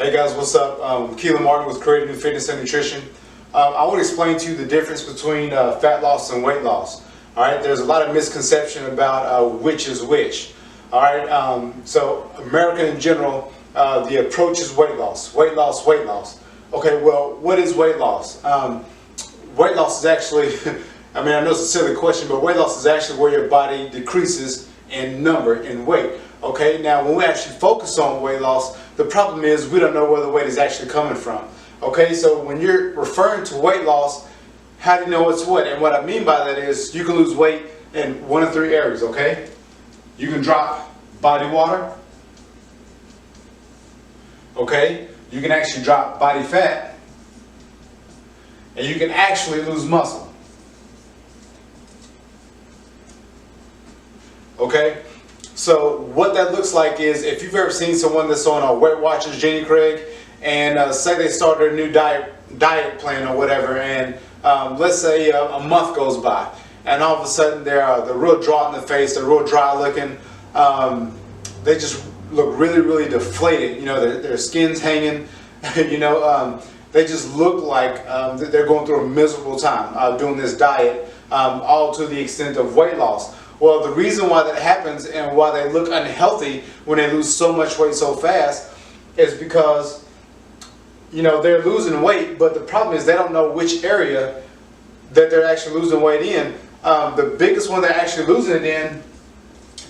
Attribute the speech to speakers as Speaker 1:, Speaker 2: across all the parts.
Speaker 1: Hey guys, what's up? Keelan Martin with Creative New Fitness and Nutrition. I want to explain to you the difference between fat loss and weight loss. All right, there's a lot of misconception about which is which. All right, so American in general, the approach is weight loss, weight loss, weight loss. Okay, well, what is weight loss? Weight loss is actually, I mean, I know it's a silly question, but weight loss is actually where your body decreases in number, in weight. Okay, now when we actually focus on weight loss, the problem is we don't know where the weight is actually coming from. Okay, so when you're referring to weight loss, how do you know it's what? And what I mean by that is you can lose weight in one of three areas, okay? You can drop body water, okay? You can actually drop body fat, and you can actually lose muscle. Okay? So what that looks like is, if you've ever seen someone that's on Weight Watchers, Jenny Craig, and say they started a new diet plan or whatever, and let's say a month goes by, and all of a sudden they're real dry in the face, they're real dry looking, they just look really, really deflated. You know, their skin's hanging. You know, they just look like they're going through a miserable time doing this diet, all to the extent of weight loss. Well, the reason why that happens and why they look unhealthy when they lose so much weight so fast is because, you know, they're losing weight, but the problem is they don't know which area that they're actually losing weight in. The biggest one they're actually losing it in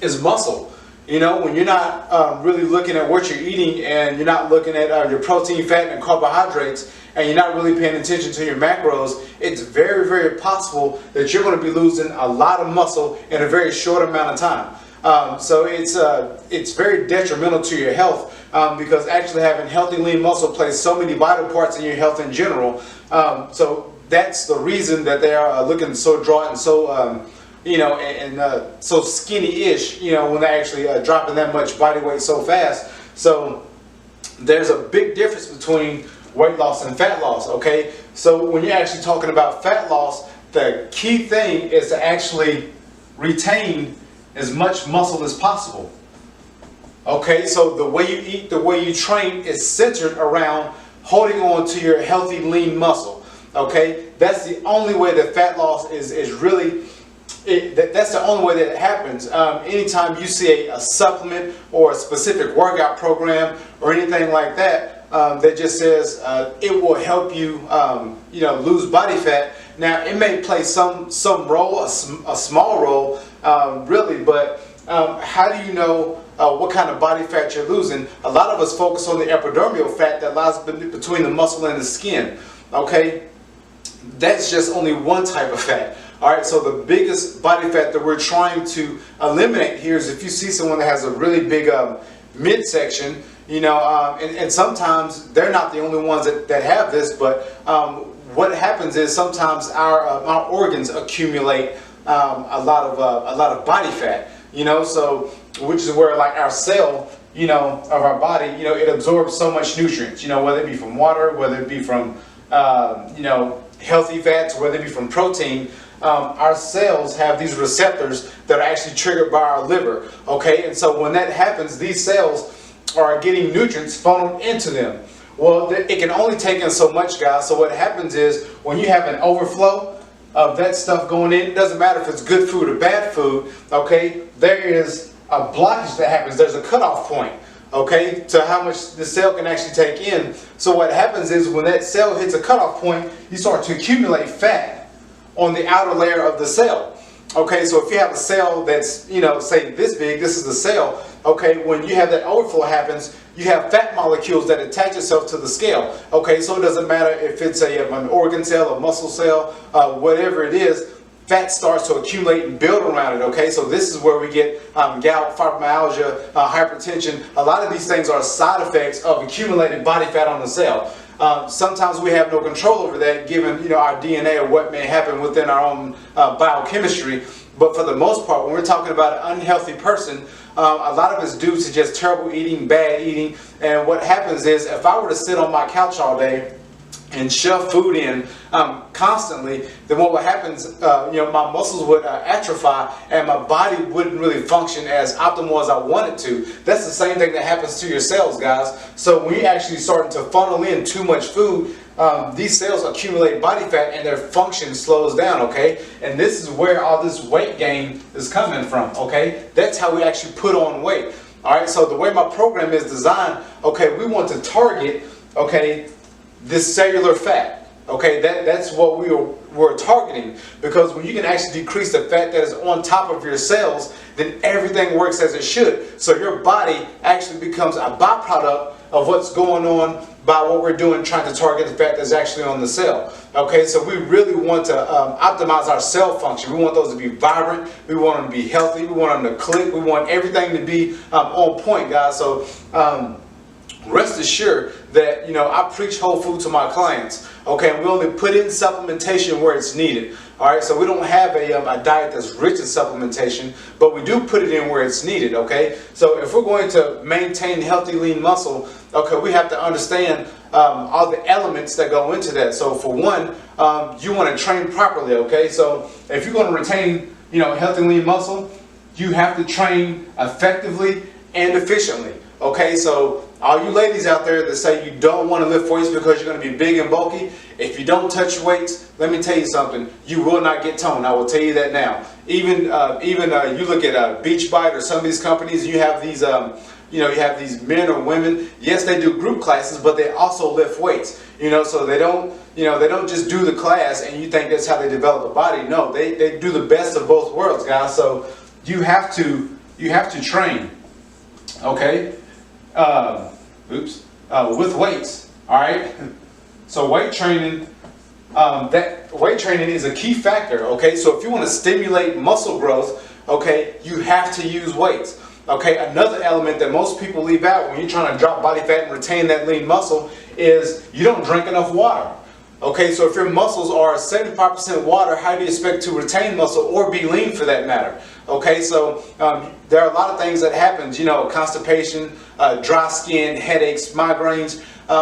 Speaker 1: is muscle. You know, when you're not really looking at what you're eating, and you're not looking at your protein, fat, and carbohydrates, and you're not really paying attention to your macros, it's very, very possible that you're going to be losing a lot of muscle in a very short amount of time. So it's very detrimental to your health, because actually having healthy, lean muscle plays so many vital parts in your health in general. So that's the reason that they are looking so dry and so you know, and so skinny-ish, you know, when they're actually dropping that much body weight so fast. So there's a big difference between weight loss and fat loss, okay? So when you're actually talking about fat loss, the key thing is to actually retain as much muscle as possible. Okay, so the way you eat, the way you train is centered around holding on to your healthy, lean muscle. Okay, that's the only way that fat loss is really, that's the only way that it happens. Anytime you see a supplement or a specific workout program or anything like that, that just says it will help you, you know, lose body fat. Now, it may play some role, a small role, really, but how do you know what kind of body fat you're losing? A lot of us focus on the epidermal fat that lies between the muscle and the skin. Okay, that's just only one type of fat. All right, so the biggest body fat that we're trying to eliminate here is if you see someone that has a really big midsection, you know, and sometimes they're not the only ones that have this, but what happens is sometimes our organs accumulate a lot of body fat, you know, so which is where, like, our cell, you know, of our body, you know, it absorbs so much nutrients, you know, whether it be from water, whether it be from you know, healthy fats, whether it be from protein. Our cells have these receptors that are actually triggered by our liver. Okay, and so when that happens, these cells are getting nutrients funneled into them. Well, it can only take in so much, guys. So what happens is when you have an overflow of that stuff going in, it doesn't matter if it's good food or bad food. Okay, there is a blockage that happens. There's a cutoff point, okay, to how much the cell can actually take in. So what happens is when that cell hits a cutoff point, you start to accumulate fat on the outer layer of the cell. Okay, so if you have a cell that's, you know, say this big, this is the cell. Okay, when you have that overflow happens, you have fat molecules that attach itself to the scale. Okay, so it doesn't matter if it's an organ cell, a muscle cell, whatever it is, fat starts to accumulate and build around it. Okay, so this is where we get gout, fibromyalgia, hypertension. A lot of these things are side effects of accumulated body fat on the cell. Sometimes we have no control over that, given, you know, our DNA or what may happen within our own biochemistry. But for the most part, when we're talking about an unhealthy person, a lot of it's due to just terrible eating, bad eating. And what happens is, if I were to sit on my couch all day and shove food in constantly, then what happens, my muscles would atrophy and my body wouldn't really function as optimal as I want it to. That's the same thing that happens to your cells, guys. So when you actually starting to funnel in too much food, these cells accumulate body fat and their function slows down, okay? And this is where all this weight gain is coming from, okay? That's how we actually put on weight. All right, so the way my program is designed, okay, we want to target, okay, this cellular fat, okay, that's what we're targeting, because when you can actually decrease the fat that is on top of your cells, then everything works as it should. So your body actually becomes a byproduct of what's going on by what we're doing, trying to target the fat that's actually on the cell. Okay, so we really want to optimize our cell function. We want those to be vibrant. We want them to be healthy. We want them to click. We want everything to be on point, guys. So rest assured that, I preach whole food to my clients, okay, and we only put in supplementation where it's needed. All right, so we don't have a diet that's rich in supplementation, but we do put it in where it's needed, okay? So if we're going to maintain healthy, lean muscle, okay, we have to understand all the elements that go into that. So for one, you want to train properly, okay? So if you're going to retain, healthy, lean muscle, you have to train effectively and efficiently, okay? So all you ladies out there that say you don't want to lift weights because you're going to be big and bulky, if you don't touch weights, let me tell you something, you will not get toned. I will tell you that now. Even you look at Beachbody or some of these companies, you have these you have these men or women. Yes, they do group classes, but they also lift weights. So they don't just do the class and you think that's how they develop a body. No, they do the best of both worlds, guys. So you have to train, okay? With weights, all right? So weight training, is a key factor, okay? So if you want to stimulate muscle growth, okay, you have to use weights. Okay, another element that most people leave out when you're trying to drop body fat and retain that lean muscle is you don't drink enough water. Okay, so if your muscles are 75% water, how do you expect to retain muscle or be lean for that matter? Okay, so there are a lot of things that happen, constipation, dry skin, headaches, migraines. A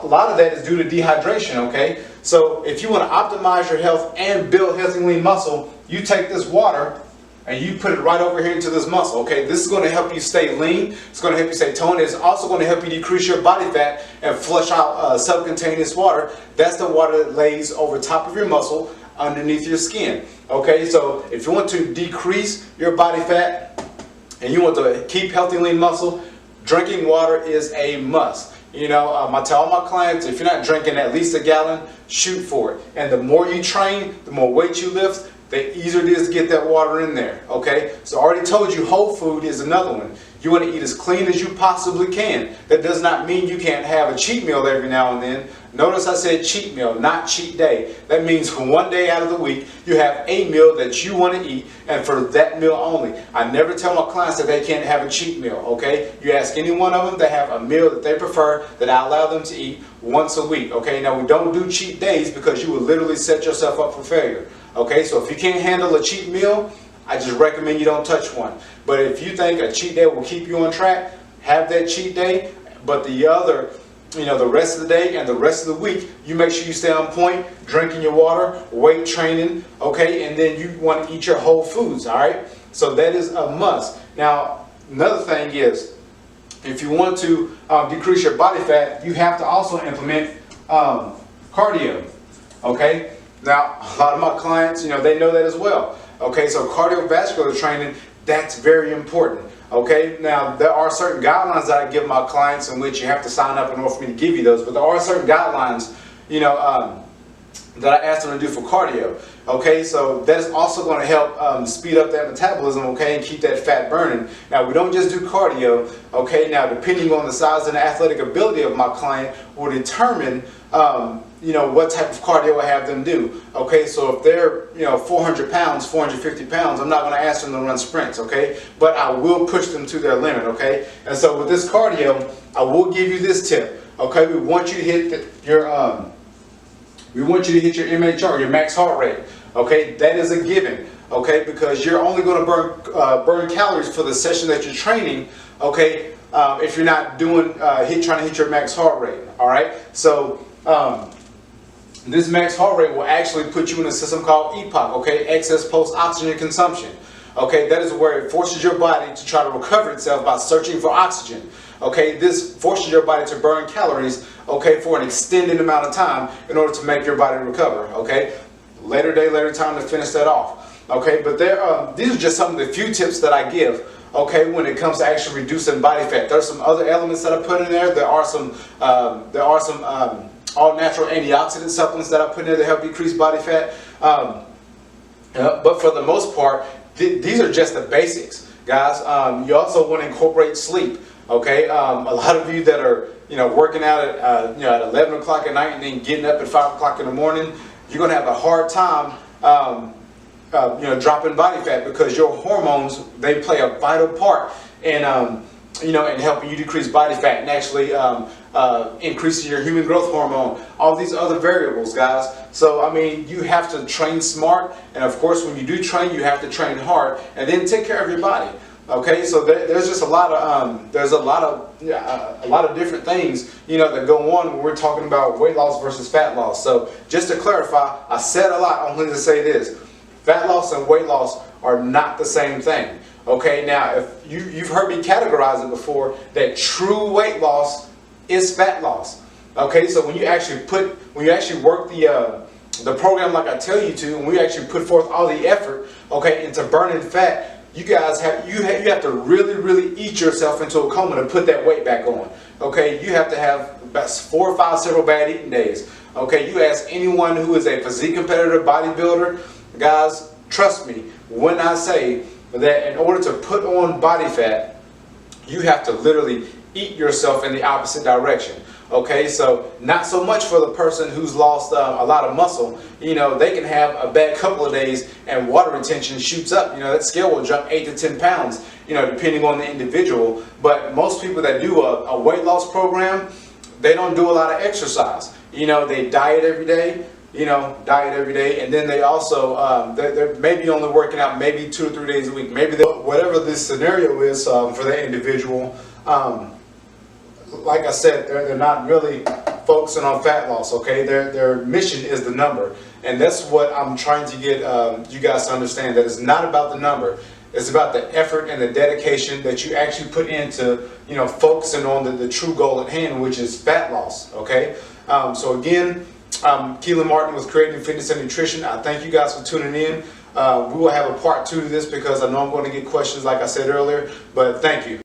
Speaker 1: lot of that is due to dehydration, okay? So if you want to optimize your health and build healthy lean muscle, you take this water and you put it right over here into this muscle, okay? This is going to help you stay lean. It's going to help you stay toned. It's also going to help you decrease your body fat and flush out subcutaneous water. That's the water that lays over top of your muscle underneath your skin, okay? So if you want to decrease your body fat and you want to keep healthy lean muscle, drinking water is a must. I tell all my clients, if you're not drinking at least a gallon, shoot for it. And the more you train, the more weight you lift, the easier it is to get that water in there, okay? So I already told you whole food is another one. You want to eat as clean as you possibly can. That does not mean you can't have a cheat meal every now and then. Notice I said cheat meal, not cheat day. That means one day out of the week, you have a meal that you want to eat, and for that meal only. I never tell my clients that they can't have a cheat meal, okay? You ask any one of them, they have a meal that they prefer that I allow them to eat once a week, okay? Now, we don't do cheat days because you will literally set yourself up for failure, okay? So if you can't handle a cheat meal, I just recommend you don't touch one. But if you think a cheat day will keep you on track, have that cheat day, but the other, the rest of the day and the rest of the week, you make sure you stay on point, drinking your water, weight training, okay, and then you want to eat your whole foods, all right? So that is a must. Now, another thing is, if you want to decrease your body fat, you have to also implement cardio, okay? Now, a lot of my clients, they know that as well. Okay, so cardiovascular training, that's very important. Okay, now there are certain guidelines that I give my clients in which you have to sign up in order for me to give you those, but there are certain guidelines, that I ask them to do for cardio. Okay, so that is also going to help speed up that metabolism, okay, and keep that fat burning. Now, we don't just do cardio, okay, now depending on the size and the athletic ability of my client will determine what type of cardio I have them do. Okay, so if they're 400 pounds, 450 pounds, I'm not going to ask them to run sprints, okay, but I will push them to their limit, okay. And so with this cardio, I will give you this tip, okay. We want you to hit your MHR, your max heart rate, okay. That is a given, okay, because you're only going to burn calories for the session that you're training, okay, if you're not doing trying to hit your max heart rate. All right, so This max heart rate will actually put you in a system called EPOC, okay, excess post-oxygen consumption. Okay, that is where it forces your body to try to recover itself by searching for oxygen. Okay, this forces your body to burn calories, okay, for an extended amount of time in order to make your body recover. Okay, later day, later time to finish that off. Okay, but these are just some of the few tips that I give. Okay, when it comes to actually reducing body fat, there's some other elements that I put in there. There are some all natural antioxidant supplements that I put in there to help decrease body fat. But for the most part, these are just the basics, guys. You also want to incorporate sleep. Okay, a lot of you that are working out at at 11 o'clock at night and then getting up at 5 o'clock in the morning, you're gonna have a hard time dropping body fat, because your hormones, they play a vital part in in helping you decrease body fat and actually increasing your human growth hormone, all these other variables, guys. So I mean, you have to train smart, and of course when you do train, you have to train hard, and then take care of your body. Okay, so there's just a lot of a lot of different things that go on when we're talking about weight loss versus fat loss. So just to clarify, I said a lot, only to say this: fat loss and weight loss are not the same thing. Okay, now if you've heard me categorize it before, that true weight loss is fat loss. Okay, so when you actually work the program like I tell you to, and we actually put forth all the effort, okay, into burning fat, you guys have to really eat yourself into a coma to put that weight back on. Okay, you have to have about 4 or 5 several bad eating days. Okay, you ask anyone who is a physique competitor, bodybuilder, guys, trust me when I say that in order to put on body fat, you have to literally eat yourself in the opposite direction. Okay, so not so much for the person who's lost a lot of muscle. They can have a bad couple of days and water retention shoots up. That scale will jump 8 to 10 pounds, depending on the individual. But most people that do a weight loss program, they don't do a lot of exercise. They diet every day. And then they also they're maybe only working out maybe 2 or 3 days a week. Maybe whatever this scenario is for that individual. Like I said, they're not really focusing on fat loss. Okay, their mission is the number, and that's what I'm trying to get you guys to understand. That it's not about the number. It's about the effort and the dedication that you actually put into focusing on the true goal at hand, which is fat loss. Okay, so again, Keelan Martin with Creating Fitness and Nutrition. I thank you guys for tuning in. We will have a part 2 to this because I know I'm going to get questions like I said earlier, but thank you.